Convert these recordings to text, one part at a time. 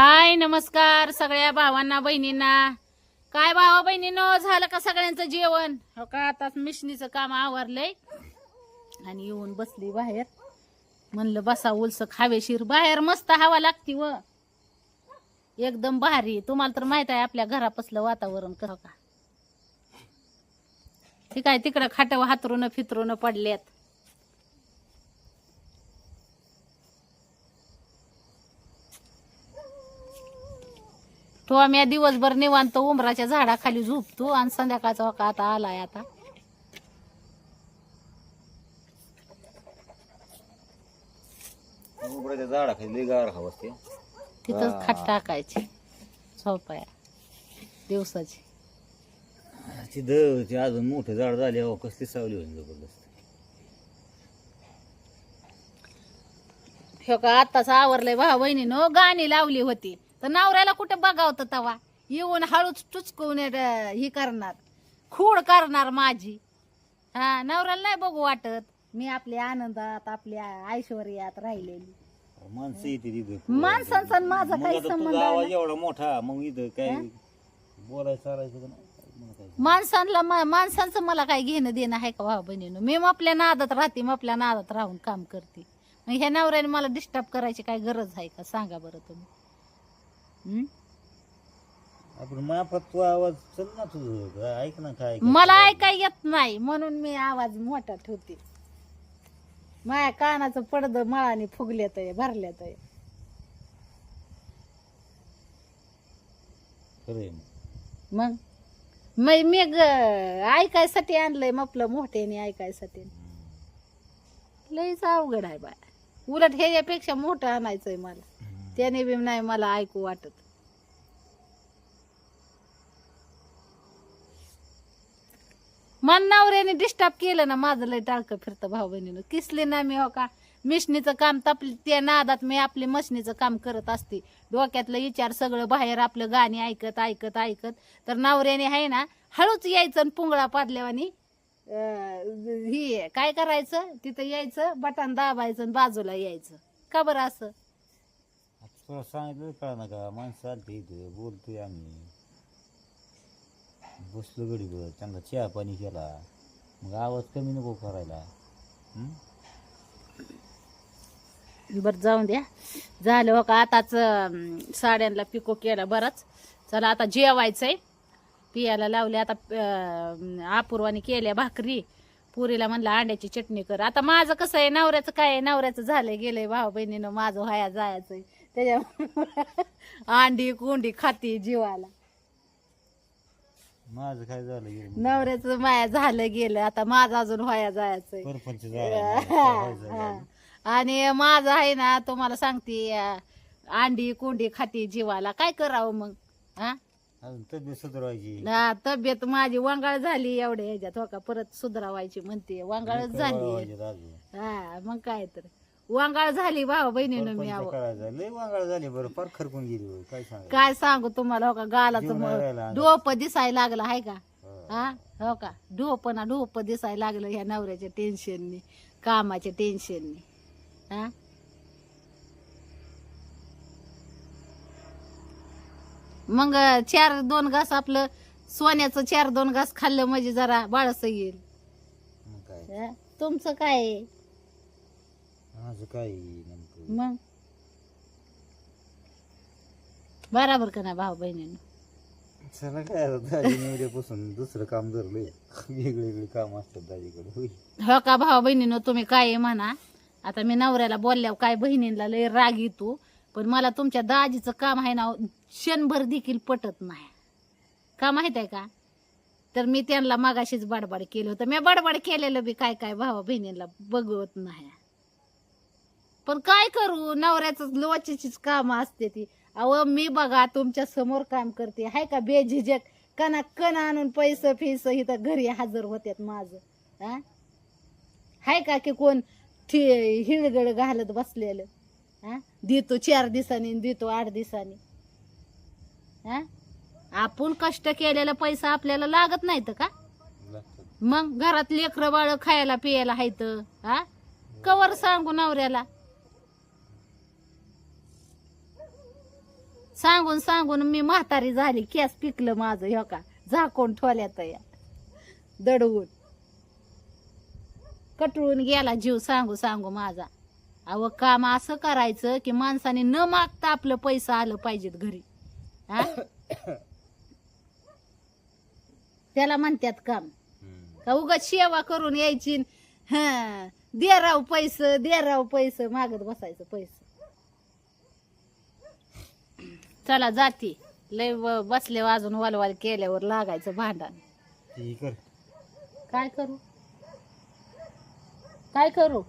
हाय नमस्कार सगळ्या भावांना बहिणींना. काय भावा बहिणींनो, झालं का सगळ्यांचं जेवण? हो का, आता मिशनीचं काम आवरलंय आणि येऊन बसली बाहेर. म्हणलं बसा उलस खावेशीर, बाहेर मस्त हवा लागती व एकदम भारी. तुम्हाला तर माहित आहे आपल्या घरापासलं वातावरण कसं का. ठीक आहे, तिकडं खाटव हातरून फितरून पडल्यात. तो आम्ही दिवसभर निवांत उमराच्या झाडाखाली झोपतो आणि संध्याकाळचा वका आता आलाय. आता उंबराच्या झाडाखाली गार हवा असते. तिथं खाट टाकायची झोपाया दिवसाची. तिथं ते अजून मोठं झाड झाले हो, कसली सावली होईल जबरदस्त. हे का आत्ताच आवरलंय भाऊ बहिणीनं. गाणी लावली होती तर नवऱ्याला कुठं बघावतं तवा येऊन हळूच टुचकून ही करणार, खूड करणार माझी. हा, नवऱ्याला नाही बघू वाटत. मी आपल्या आनंदात आपल्या ऐश्वर्यात राहिलेली माणसं येते तिथं. माणसांचा आणि माझा मग काही आता संबंध तुझा आहे आवाज ना? एवढा मोठा, मग इथं काय बोलायचं चालायचं का नाही? मला काय माणसांचं मला काही घेणं देणं आहे का भाऊ बहिणीनं? मी आपल्या नादात राहते, मग आपल्या नादात राहून काम करते. मग ह्या नवऱ्याने मला डिस्टर्ब करायची काय गरज आहे का? सांगा बरं तुम्ही. आपण मापात तू आवाज चल ना तुझं, ऐक ना काय मला ऐकाय येत नाही म्हणून मी आवाज मोठा ठेवते. माझ्या कानाचं पडदं मळाने फुगल्यात आहे, भरल्यात आहे. खरंय. मग मी ऐकायसाठी आणलंय आपलं मोठ्याने ऐकायसाठी. लईच अवघड आहे बाय. उलट हे यापेक्षा मोठं आणायचंय मला. त्याने बी नाही मला ऐकू वाटत. मन नवऱ्याने डिस्टर्ब केलं ना माझं लय टाळकं फिरतं भाऊ बहिणीनं. किसले ना मी हो का, मिशनीचं काम तपली त्या नादात मी आपली मशनीचं काम करत असते. डोक्यातलं विचार सगळं बाहेर आपलं गाणी ऐकत ऐकत ऐकत. तर नवऱ्याने आहे ना हळूच यायचं आणि पुंगळा पाडल्यावानी ही काय करायचं, तिथं यायचं बटन दाबायचं आणि बाजूला यायचं. का बरं असं? तुला सांगितलं कळा ना का, माणसं आलते इथं, बोलतोय आम्ही, बसलो गडीवर, त्यांना चहा पाणी केला, मग आवाज कमी नको करायला. बरं जाऊन द्या, झालं हो का. आताच साड्यांना पिको केला बराच. चला आता जेवायचंय, पियाला लावले. आता अपूर्वाने केल्या भाकरी, पुरीला म्हणलं अंड्याची चटणी कर. आता माझं कसं आहे, नवऱ्याचं काय आहे, नवऱ्याचं झालंय गेलंय भाऊ बहिणीनं, माझं व्हाया जायचंय त्याच्या अंडी कुंडी खाती जीवाला. माझं काय झालं नवऱ्याचं माया झालं गेलं, आता माझं अजून व्हाया जायचंय. परपंच झाला. आणि माझं आहे ना, तुम्हाला सांगते, अंडी कुंडी खाती जीवाला. काय करावं मग? हा, अजून तब्येत सुधारायची. तब्येत माझी वांगाळ झाली एवढ्या ह्याच्यात हो का, परत सुधारावायची म्हणते. वांगाळच झाली. हा, मग काय तर वांगाळ झाली भाऊ बहिणीनं. मी लय वांगाळ झाली बरं, फार खरकून गेली. काय सांग काय सांगू तुम्हाला हो का, गालाचं ढोप दिसायला लागलं आहे का. हा हो का, ढोप दिसायला लागलं ह्या नवऱ्याच्या टेन्शननी, कामाच्या टेन्शननी. हा, मग 4-2 घास आपलं सोन्याचं 4-2 घास खाल्लं म्हणजे जरा बाळस येईल. तुमचं काय आहे? माझं काय नेमकं मग बराबर का ना भाऊ बहिणीनं? चला काय उद्यापासून दुसरं काम धरलंय. वेगवेगळे काम असतात दाजीकडे. हो का भाऊ बहिणीनं, तुम्ही काय आहे म्हणा. आता मी नवऱ्याला बोलल्यावर काय बहिणीला लय राग येतो, पण मला तुमच्या दाजीचं काम आहे ना क्षणभर देखील पटत नाही. का माहित आहे का, तर मी त्यांना मागाशीच बडबड केलं होतं. मी बडबड केलेलं बी काय काय भावा बहिणीला बघवत नाही. पण काय करू, नवऱ्याच लोचीचीच काम असते ती. अहो मी बघा तुमच्या समोर काम करते, हाय का, बेझिजक कणा कण आणून पैसे फिस इथं घरी हजर होत्यात माझं. हा, हाय का की कोण हिळगड घालत बसलेलं. हा, देतो 4 दिवसांनी, देतो 8 दिवसांनी. हा, आपण कष्ट केलेला पैसा आपल्याला लागत नाहीत का? मग घरात लेकरं बाळ खायला पियाला हायत. हा, कवर सांगू नवऱ्याला. सांगून सांगून मी म्हातारी झाली, केस पिकलं माझं हो का, झाकून ठेवल्यात या दडवून, कटळून गेला जीव सांगू सांगू माझा. अहो काम असं करायचं की माणसाने न मागता आपलं पैसा आलं पाहिजेत घरी. हा त्याला म्हणतात काम का उगाच सेवा करून यायची, हा दे राव पैसे मागत बसायचं पैसे. चला जाती लय बसले अजून वालवाल केल्यावर लागायचं भांडण. काय करू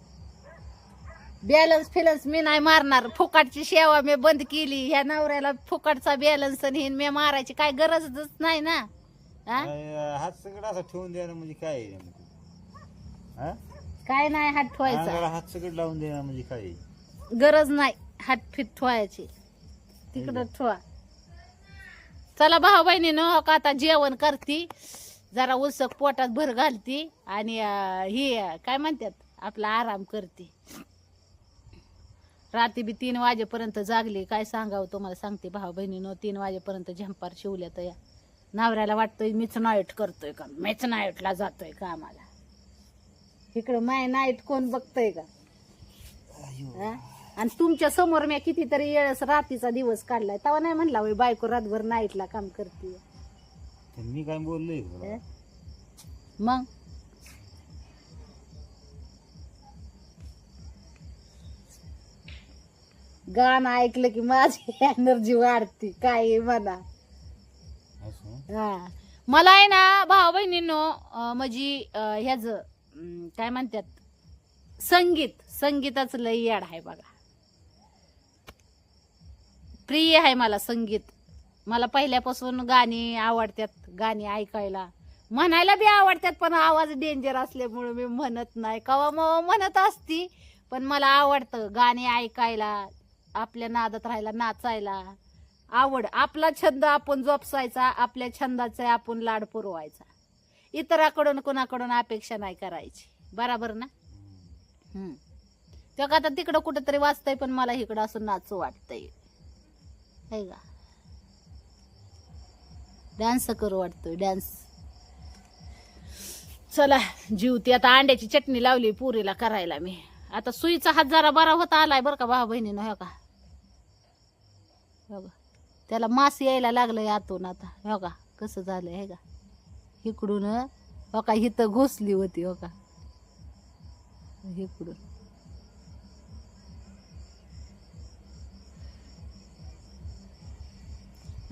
बॅलन्स मी नाही मारणार. फुकाटची सेवा मी बंद केली. ह्या नवऱ्याला फुकाटचा बॅलन्स आणि मी मारायची काय गरजच नाही ना. हात सगळं असं ठेवून द्यायला म्हणजे काय आहे नेमकं? हा? काय नाही हात ठेवायचा, अंगाला हात सगळं लावून द्यायला म्हणजे काय आहे? गरज नाही हात फिट ठेवायची, तिकडं ठेवा. चला भाऊ बहिणीनं का आता जेवण करती, जरा उसक पोटात भर घालती आणि ही काय म्हणतात आपला आराम करते. रात्री बी 3 वाजेपर्यंत जागली. काय सांगावं तुम्हाला सांगते भाऊ बहिणीनं, 3 वाजेपर्यंत झंपार शिवल्या तर या नवऱ्याला वाटतंय मीच नाईट करतोय का, मीच नाईटला जातोय का आम्हाला. इकडं माय नाईट कोण बघतय का. आणि तुमच्या समोर मी कितीतरी वेळेस रात्रीचा दिवस काढलाय, तेव्हा नाही म्हणला होय बायको रातभर नाईटला काम करते. मी काय बोललोय मग गाणं ऐकलं की माझी एनर्जी वाढती, काय म्हणा. हा मला आहे ना भाऊ बहिणींनो म्हणजे ह्याच काय म्हणतात संगीताच लय याड आहे बघा. प्रिय आहे मला संगीत. मला पहिल्यापासून गाणी आवडतात, गाणी ऐकायला म्हणायला बी आवडतात, पण आवाज डेंजर असल्यामुळे मी म्हणत नाही. कवा मग म्हणत असती, पण मला आवडतं गाणी ऐकायला, आपल्या नादात राहायला, नाचायला आवड. आपला छंद आपण जोपासायचा, आपल्या छंदाचा आपण लाड पुरवायचा, इतराकडून कोणाकडून अपेक्षा नाही करायची. बराबर ना. तेव्हा आता तिकडं कुठंतरी वाचतंय, पण मला इकडं असं नाचू वाटतंय है का. डान्स करू वाटतोय डान्स. चला जीवती आता अंड्याची चटणी लावली पुरीला करायला मी. आता सुईचा हात जरा बरा होता आलाय बरं का भाऊ बहिणीनं. हो का त्याला मास यायला लागलंय आतून. आता हो का कसं झालंय हे का, इकडून हो का इथं घुसली होती हो का, इकडून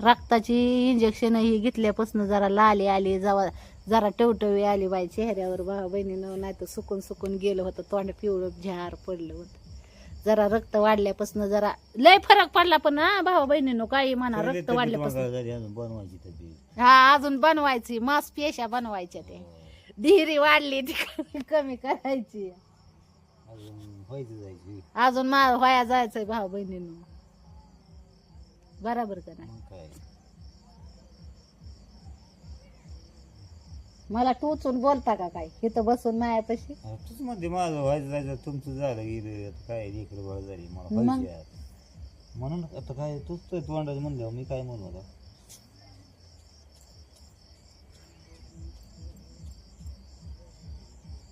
रक्ताची इंजेक्शन ही घेतल्यापासून जरा लाली आली, जरा टवटवी आली बाई चेहऱ्यावर भाऊ बहिणीनं. नाही तर सुकून गेलं होतं, तोंड पिवळं झार पडलं होतं. जरा रक्त वाढल्यापासून जरा लय फरक पडला. पण हा भाऊ बहिणीनं काही म्हणा, रक्त वाढल्यापासून हा अजून बनवायची, मांसपेशा बनवायच्या, ते डिहिरी वाढली ती कमी करायची, अजून व्हाया जायचंय भाऊ बहिणीनं. बरोबर का नाही. मला टोचून बोलता का काय इथं बसून मायापाशी. तूच म्हणते माझं व्हायचं जायचं, तुमचं झालं गेलं, काय इकडे बळ झाली मला म्हणून. आता काय तूच तोंडाचं म्हणलं, मी काय म्हणू आता.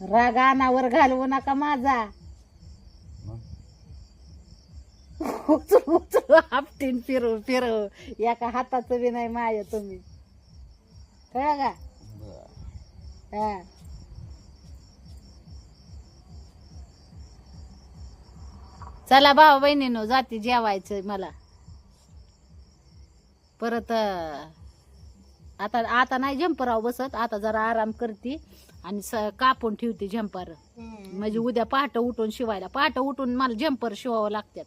राग अनावर घालवू नका माझा. उचलू आपटीन फिरव एका हाताचं बी नाही माय तुम्ही, कळलं का. हा चला भाऊ बहिणीनो जाती जेवायचं मला. परत आता नाही झंपराव बसत, आता जरा आराम करते आणि कापून ठेवते झंपर. म्हणजे उद्या पहाटे उठून शिवायला, पहाटे उठून मला झंपर शिवावं लागतात.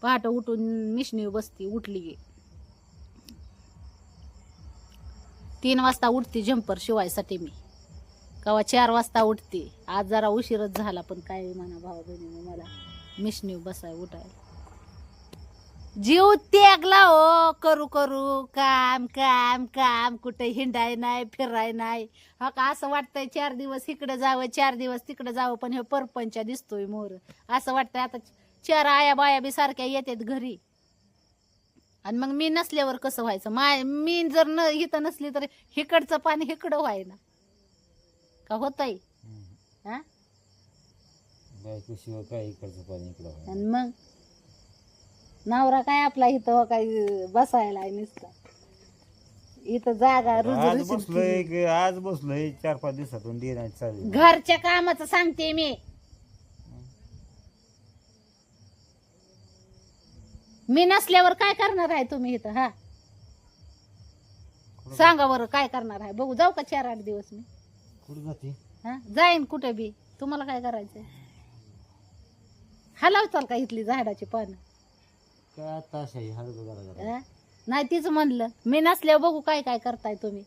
पहाटे उठून मिशनी बसती, उठली की 3 वाजता उठते झंपर शिवायसाठी मी, कवा 4 वाजता उठते. आज जरा उशीरच झाला, पण काय म्हणा भाऊ बहिणीनं मला मिशनी बसाय उठायला जीव त्यागला हो. करू काम काम काम, कुठे हिंडाय नाही फिराय नाही. हा का असं वाटतंय 4 दिवस इकडे जावं 4 दिवस तिकडे जावं, पण हे परपंचा दिसतोय मोर. असं वाटतंय आता 4 आया बाया बी सारख्या येतात घरी, आणि मग मी नसल्यावर कसं व्हायचं? मी जर इथं नसली तर हिकडचं पाणी हिकडं व्हाय ना का होतंय? हा बायको शिवाय काय इकडचं पाणी इकडं व्हायचं. आणि मग नवरा काय आपला इथं काय बसायला आहे नुसता, इथं जागा आज बसलोय आज बसलोय 4-5 दिवसातून देण्याची चालू. घरच्या कामाचं सांगते मी नसल्यावर काय करणार आहे तुम्ही इथं? हा सांगा बरं काय करणार आहे? बघू जाऊ का 4-8 दिवस मी? कुठं जाते? हा जाईन कुठे बी. तुम्हाला काय करायचंय? हलवचाल का इथली झाडाची पानं? काय ताशा आहे हळद जरा. हा? नाही तीच म्हणलं मी नसल्यावर बघू काय काय करताय तुम्ही.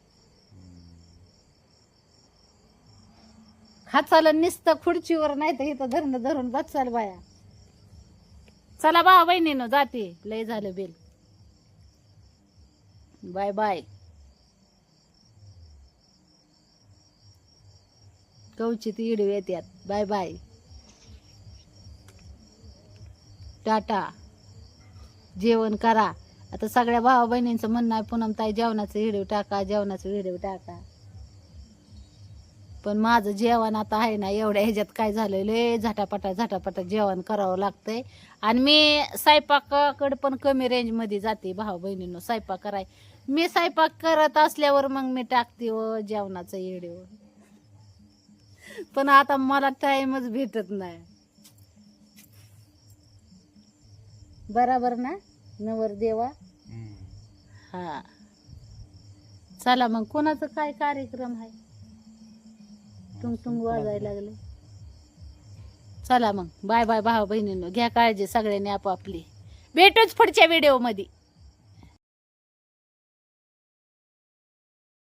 हाताला नुसतं खुर्चीवर नाही तर इथं धरून धरून बसाल बाया. चला भाऊ बहिणीनो जाते, लय झालं बेल. Bye bye. कवचित इडू येत्यात. Bye bye. टाटा. जेवण करा. आता सगळ्या भावा बहिणींचं म्हणणं आहे पूनम ताई जेवणाचं व्हिडिओ टाका, जेवणाचं व्हिडिओ टाका. पण माझं जेवण आता आहे ना एवढ्या ह्याच्यात काय झालं, लय झटापटा जेवण करावं लागतंय. आणि मी स्वयंपाकाकडे पण कमी रेंजमध्ये जाते भावा बहिणींनो. स्वयंपाक कराय मी स्वयंपाक करत असल्यावर मग मी टाकते व जेवणाचं व्हिडिओ. पण आता मला टाइमच भेटत नाही. बराबर ना नवर देवा? हा चला मग कोणाचं काय कार्यक्रम आहे? टुंग वाजायला लागले. चला मग बाय बाय भावा बहिणींनो. घ्या काळजी सगळ्यांनी आपापली. भेटूच पुढच्या व्हिडिओ मध्ये.